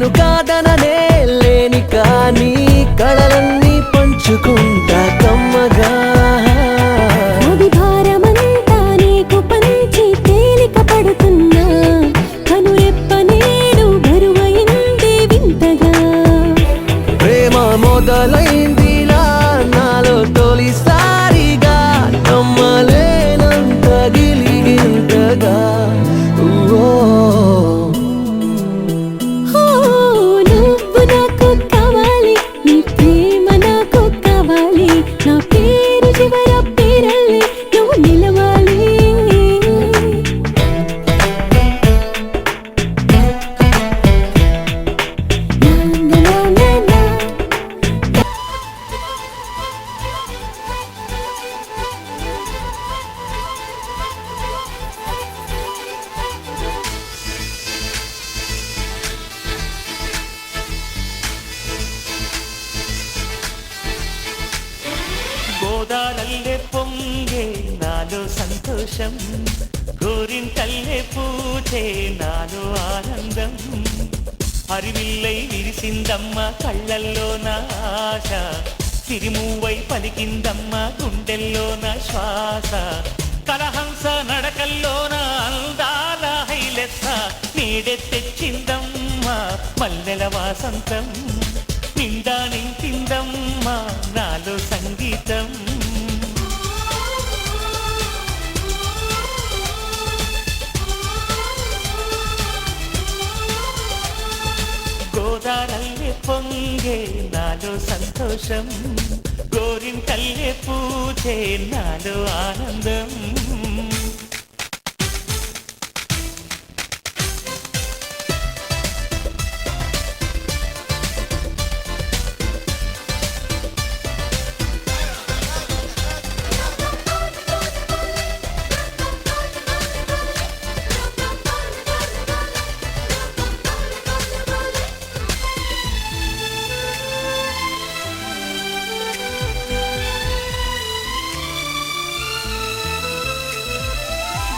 నిన్ను కాదననే లేని కానీ కళలన్నీ పంచుకుంటా కమ్మగా భారమంతా నీకు పంచి తేలిక పడుతున్నా కనురెప్ప నేడు బరువైంది వింతగా ప్రేమ మొదలైందిలా నాలో తొలిసారిగా నమ్మలేనంత గిలిగింతగా నువ్వు నాకు కావాలి నీ ప్రేమ నాకు కావాలి నా పేరు చివర పేరల్లే నువ్వు నిలవాలి గోదారల్లే పొంగే నాలో సంతోషం గోరింటల్లే పూచే నాలో ఆనందం హరివిల్లై విరిసిందమ్మ కళ్ళల్లో నా ఆశ సిరిమూవై పలికిందమ్మ గుండెల్లో నా శ్వాస కలహంస నడకల్లో నా అందాల హైలెత్త నీడే తెచ్చిందమ్మ మల్లెల వాసంతం నిండా నింపిందమ్మా నాలో సంగీతం గోదారల్లే పొంగే నాలో సంతోషం గోరింటల్లే పూచే నాలో ఆనందం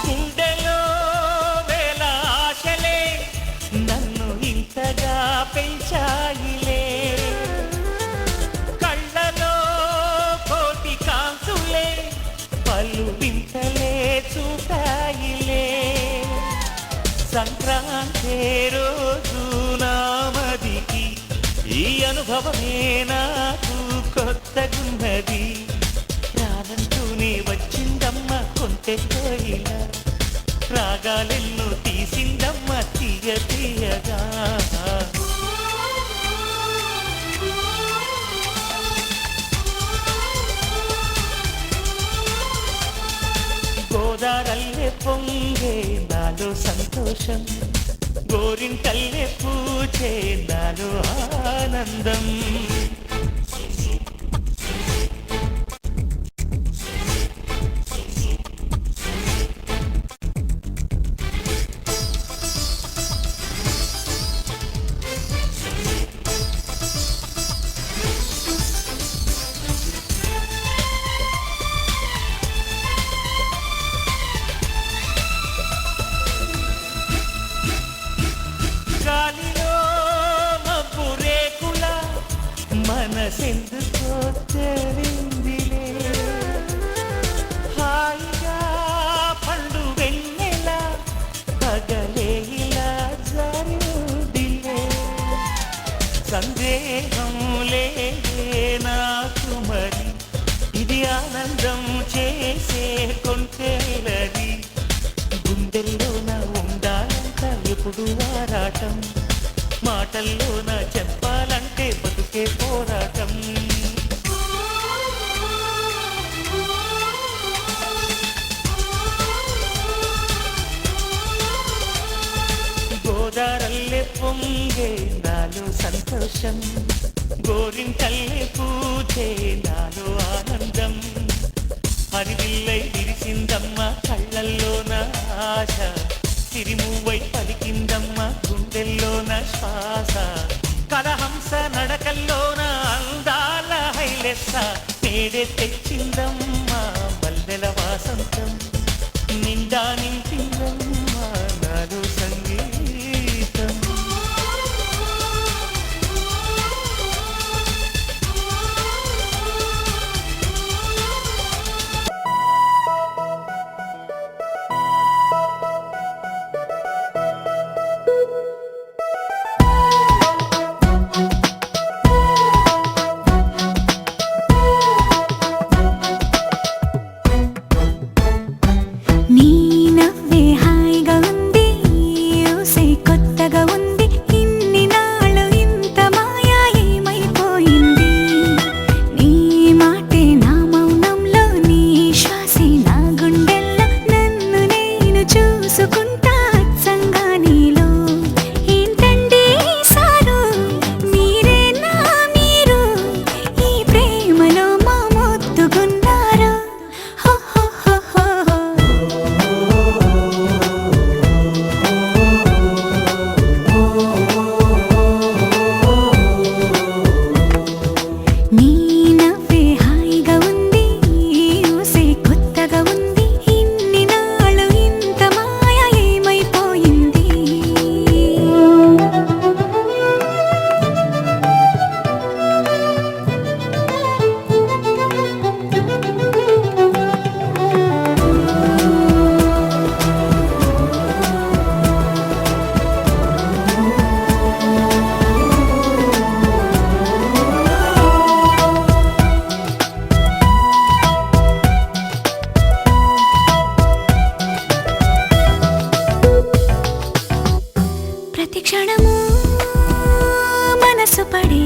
గుండెలో వేల ఆశలే నన్ను ఇంతగా పెంచాయిలే కళ్ళలో కోటి కాంతులే పలు వింతలే చూపాయిలే సంక్రాంతి రోజు నామదికి ఈ అనుభవమే నాకు కొత్తగున్నది రానంటూనే వచ్చిందమ్మ కొంటె కోయిల రాగాలెన్నో తీసిందమ్మ తీయ తీయగా గోదారల్లే పొంగే నాలో సంతోషం గోరింటల్లే పూచే నాలో ఆనందం గాలిలో మబ్బు రేకుల మనసెందుకో తెలిందిలే హాయిగా పండు వెన్నెల పగలే ఇలా జరుదిలే సందేహం లేదే నాకు మరి ఇది ఆనందం చేసే కొంటేలది గుండెల్లోన ఉండాలంట ఎప్పుడు ఆరాటం మాటల్లోన చెప్పాలంటే బతుకే పోరాటం గోదారల్లే పొంగే నాలో సంతోషం గోరింటల్లే పూచే నాలో ఆనందం హరివిల్లై విరిసిందమ్మ కళ్ళల్లో నా ఆశ సిరిమూవై పలికిందమ్మ గుండెల్లో నా శ్వాస కలహంస నడకల్లో నా అందాల హైలెత్త నేడే తెచ్చిందమ్మ మల్లెల వాసంతం నిండా నింపిందమ్మ నాలో సంగీతం మనసు పడి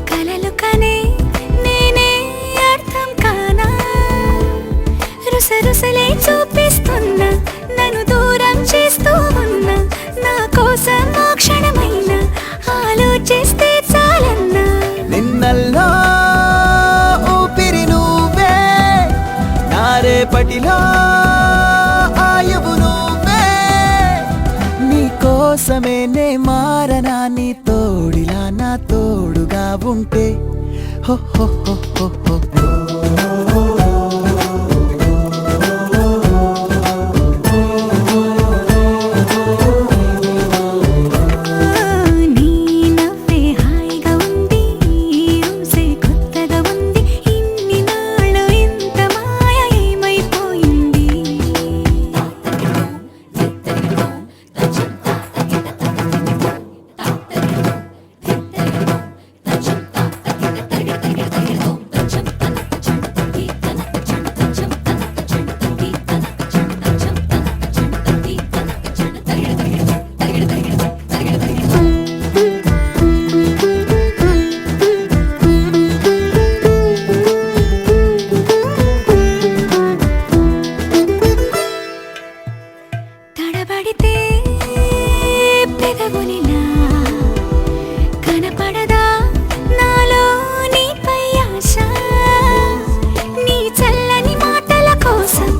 కలలు కనే నేనే అర్థం కానా రుసరుసలే చూపిస్తున్నా నన్ను దూరం చేస్తూ ఉన్నా నా కోసం ఆ క్షణమైన ఆలోచిస్తే చాలన్నా నిన్నల్లో ఊపిరి నువ్వే నా రేపటిలో ఆయువు నువ్వే నీ కోసమే నే మారనా నీ తోడిలా నా తోడుగా ఉంటే హో హో హో హో హో నీ నవ్వే హాయిగా ఉంది ఊసే కొత్తగా ఉంది ఇన్ని నాళ్ళు ఇంత మాయ ఏమైపోయింది తడబడితే పెదవులిలా కనపడదా నాలో నీపై ఆశ నీ చల్లని మాటల కోసం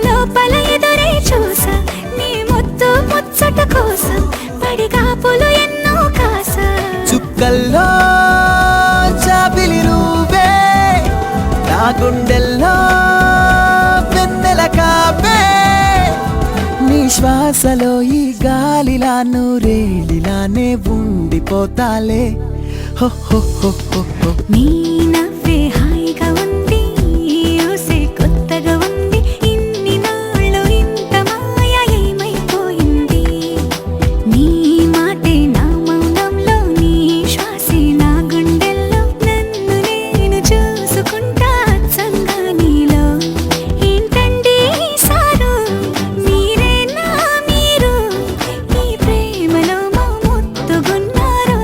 లోపల ఎదురే చూసా నీ ముద్దు ముచ్చట కోసం పడిగాపులు ఎన్నో కాసా చుక్కల్లో చాపిలి నువ్వే నా గుండెల్లో వెన్నెల కాపే నీ శ్వాసలో ఈ గాలిలా నూరేలిలానే ఉండిపోతాలే హో హో హో హో హో నీ నవ్వే హాయిగా ఉంది ఊసే కొత్తగా ఉంది ఇన్ని నాళ్ళు ఇంత మాయ ఏమైపోయింది నీ మాటే నా మౌనంలో నీ శ్వాసే నా గుండెల్లో నన్ను నేను చూసుకుంటా అచ్చంగా నీలో ఏంటండి సారు మీరే నా మీరు ఈ ప్రేమలో మా ముద్దుగున్నారు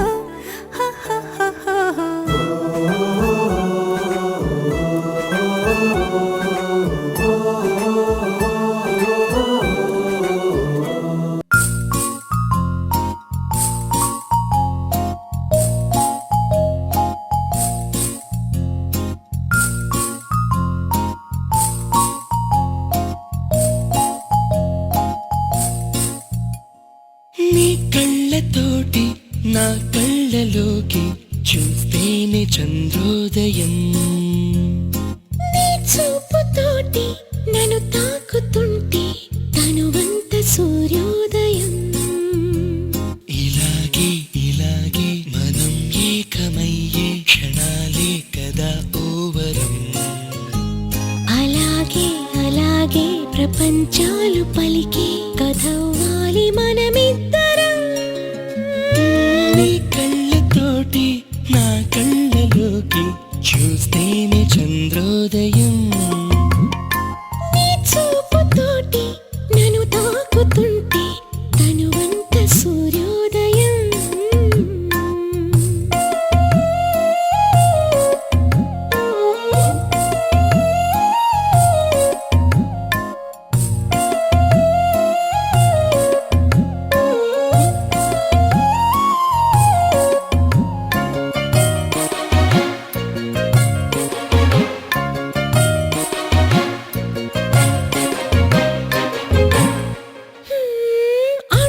హ హ హ హ హ. నీ కళ్ళతోటి నా కళ్ళలోకి చూస్తేనే చంద్రోదయం నీ చూపుతోటి నన్ను తాకుతుంటే తనువంత సూర్యోదయం ఇలాగే ఇలాగే మనం ఏకమయ్యే క్షణాలే కదా ఓవరం అలాగే అలాగే ప్రపంచాలు పలికే కథవ్వాలి మనమిద్దరం నీ కళ్ళతోటి నా కళ్ళలోకి చూస్తేనే చంద్రోదయం నీ చూపుతోటి నన్ను తాకుతుంటే తనువంత సూర్యోదయం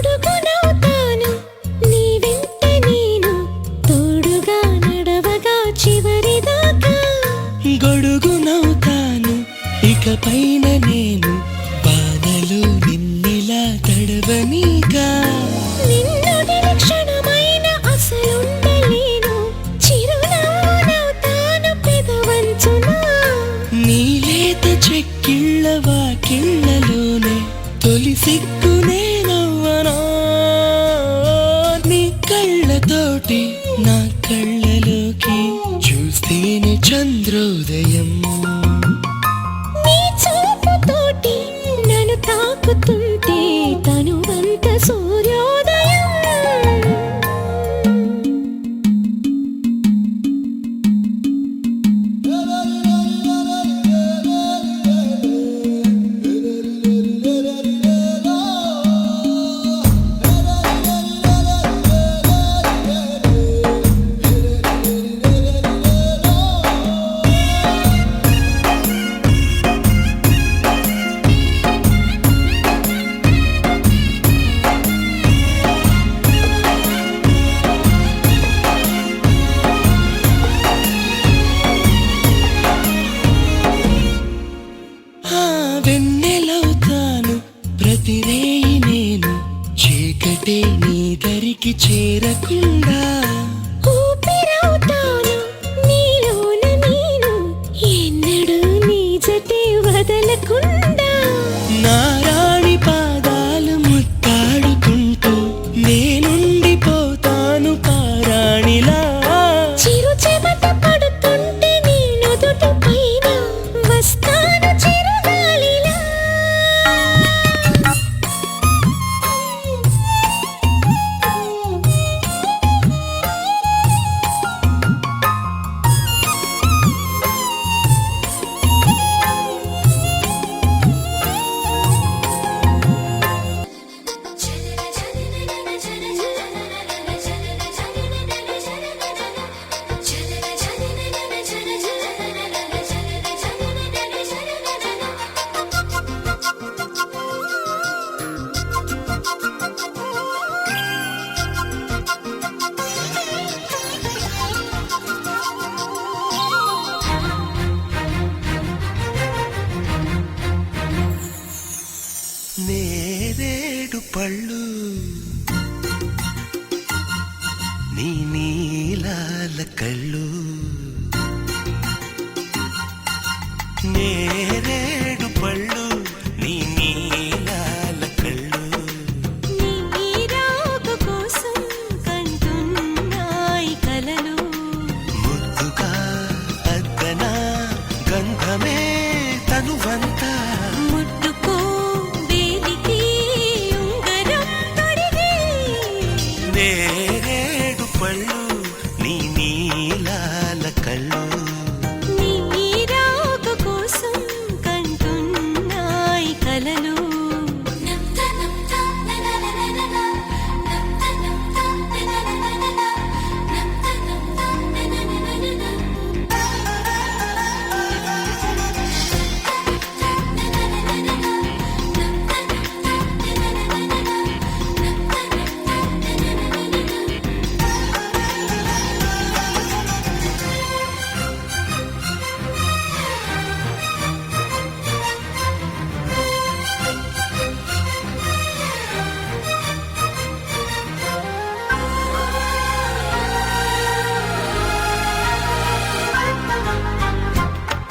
అడుగునవుతాను నీ వెంట నేను తోడుగా నడవగా చివరిదాకా గొడుగునవుతాను ఇకపైన నేను బాధలు నిన్నిలా తడవనీగా నిన్ను నిరీక్షణమైన అసలుండలేను చిరునవ్వునవుతాను పెదవంచునా నీ లేత చెక్కిళ్ళ వాకిళ్ళలోనే తొలి సిగ్గునే నవ్వనా నీ కళ్ళతోటి నా కళ్ళలోకి చూస్తేనే చంద్రోదయం నీ చూపుతోటి నన్ను తాకుతుంటే తనువంత సూర్యోదయం నిండా ఊపిరవుతాను నీలోన నేను ఎన్నడూ నీ జటే వదలకుండా నా రాణి పాదాలు ముత్తాడుకుంటూ నేనుండిపోతాను పారాణిలా చిరు చెమట పడుతుంటే నీ నుదుటి పైన వస్తాను చిరుగాలిలా నేరేడు పళ్ళు నీ నీలాల కళ్ళు నేరేడు పళ్ళు నీ నీలాల కళ్ళు నీ రాక కోసం కంటున్నాయి కలలు ముద్దుగా అద్దన గంధమే తనువంతా ముట్టుకో వేలికి ఉంగరం తొడిగి నేరేడు పళ్ళు నీ నీలాల కళ్ళు నీ రాక కోసం కంటున్నాయి కలలు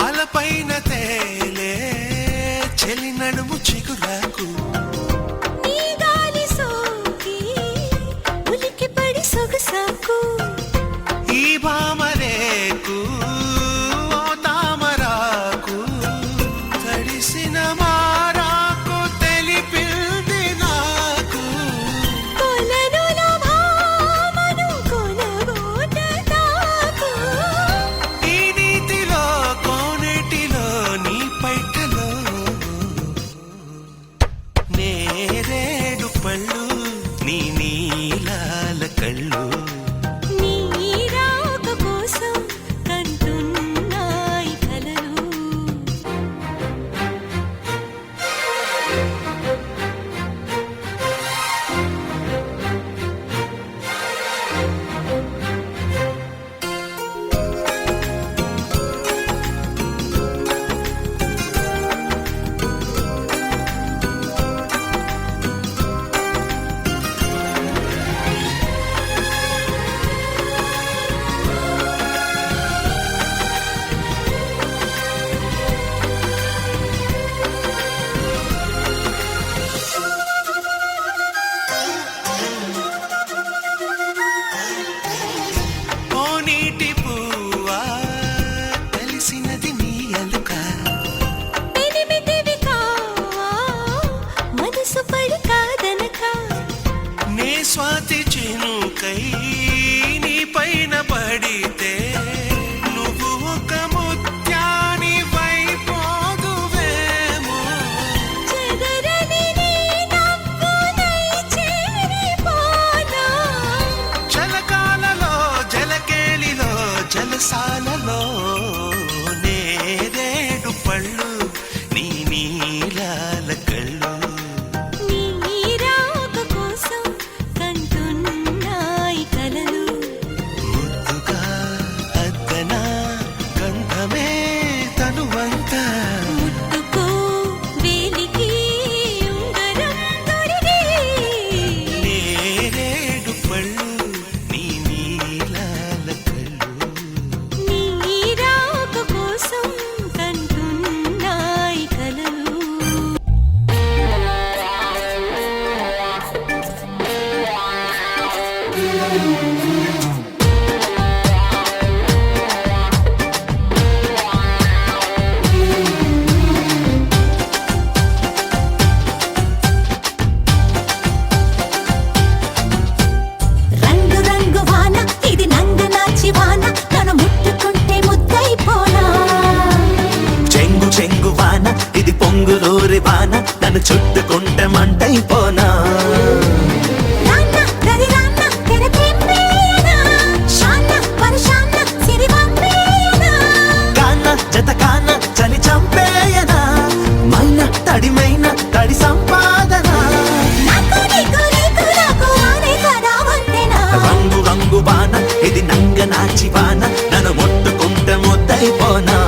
అలపైన తేలే చెలి నడుము చిగురాకు నీ గాలి సోకి ఉలికి పడి సొగసాకు ఈ భామరేకు ఓ తామరాకు తడిసిన మారాకు తెలిపింది నాకు కొలనుల భామను కొనగోట తాకు ఈ నీతిలో కోనేటిలో నీ పైటలో నేరేడు పళ్ళు నీ నీలాల కళ్ళు చుట్టుకుంటే మంటైపోనా రాన్న రది రాన్న తెరపేనా షాన్న పరషాన్న సిరివంపేనా కాన జత కాన చలి చంపేయనా మైన తడిమైన తడి సంపాదన నాకు నీకు ఆనే కదా వంతెనా రంగు రంగు వాన ఇది నంగ నాచి వాన నన్ను ముట్టుకుంటే ముద్దైపోనా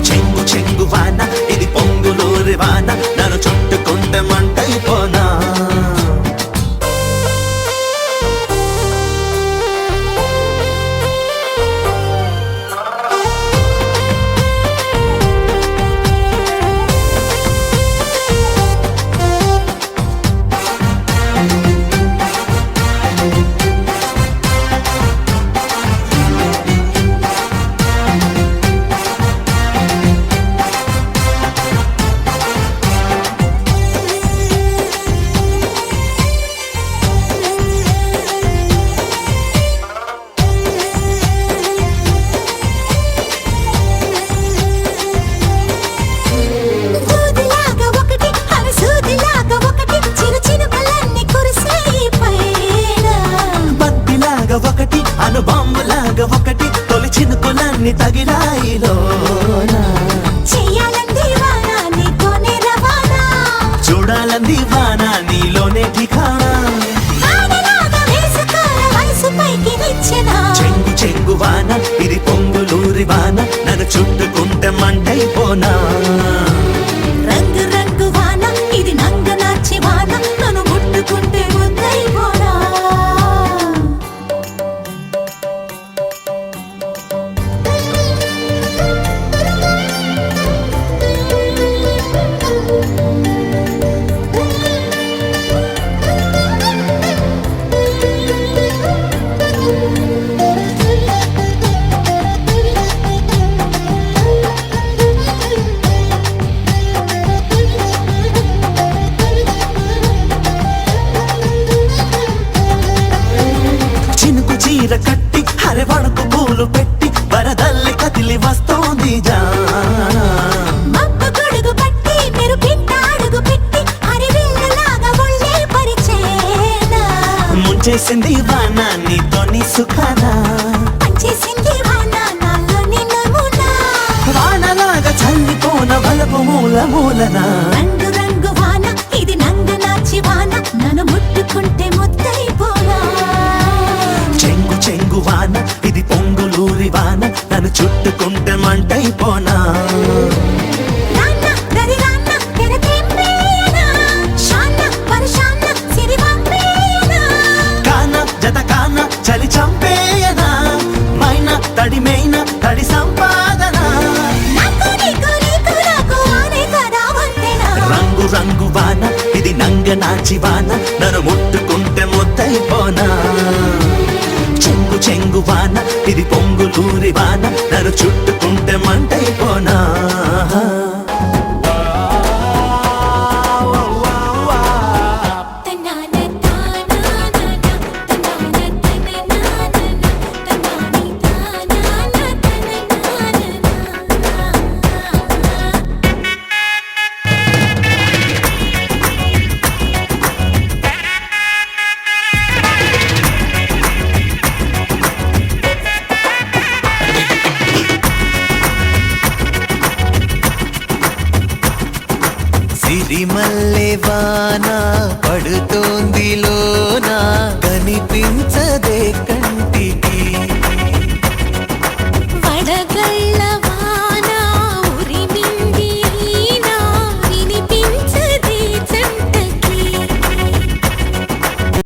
చెంగు చెంగు వాన ఇది పొంగులూరి వాన నన్ను చుట్టుకుంటే మంటైపోనా దూదిలాగా ఒకటి హరసూదిలాగా ఒకటి చిరు చినుకలన్నీ కురిసాయి పైన బద్దిలాగా ఒకటి అనుబాంబులాగా ఒకటి తొలి చినుకులన్నీ తగిలాయిలోనా చెయ్యాలంది వాన నీతోనే రవాణా చూడాలంది వాన నీలోనే ఠికానా వానలాగా వేసుకోర వయసు పైకి నిచ్చెనా చెంగు చెంగు వాన ఇది పొంగులూరి వాన నన్ను చుట్టుకుంటే మంటైపోనా రంగు రంగు వాన ఇది నంగ నాచి వాన నన్ను ముట్టుకుంటే ముద్దైపోనా చినుకు చీర కట్టి హరివణకు పూలు పెట్టి వరదల్లి కదిలి వస్తోంది జా మబ్బు గొడుగు పట్టి మెరుపింట అడుగు పెట్టి హరివిల్లులాగా ఒళ్ళే పరిచేనా ముంచేసింది వాన నీతోని సుఖానా పంచేసింది వాన నాలోని నమూనా వానలాగా చల్లిపోన వలపు మూల మూలన రంగు రంగు వాన ఇది నంగ నాచి వాన నన్ను ముట్టుకుంటే ముద్దైపోనా చెంగు చెంగు వాన ఇది పొంగులూరి వాన నన్ను చుట్టుకుంటే మంటైపోనా రాన్న రది రాన్న తెరపేనా షాన్న పరషాన్న సిరివంపేనా కాన జత కాన చలి చంపేయనా మైన తడిమైన తడి సంపాదన నాకు నీకు ఆనే కదా వంతెనా రంగు రంగు వాన ఇది నంగ నాచి వాన నన్ను ముట్టుకుంటే ముద్దైపోనా చెంగు చెంగు వాన ఇది పొంగులూరి వాన నన్ను చుట్టుకుంటే మంటైపోనా తన్నాన తానానా తన్నాన తననానా తన్నాని తానానా తననానా సిరిమల్లె వాన పడుతోంది లోన కనిపించదే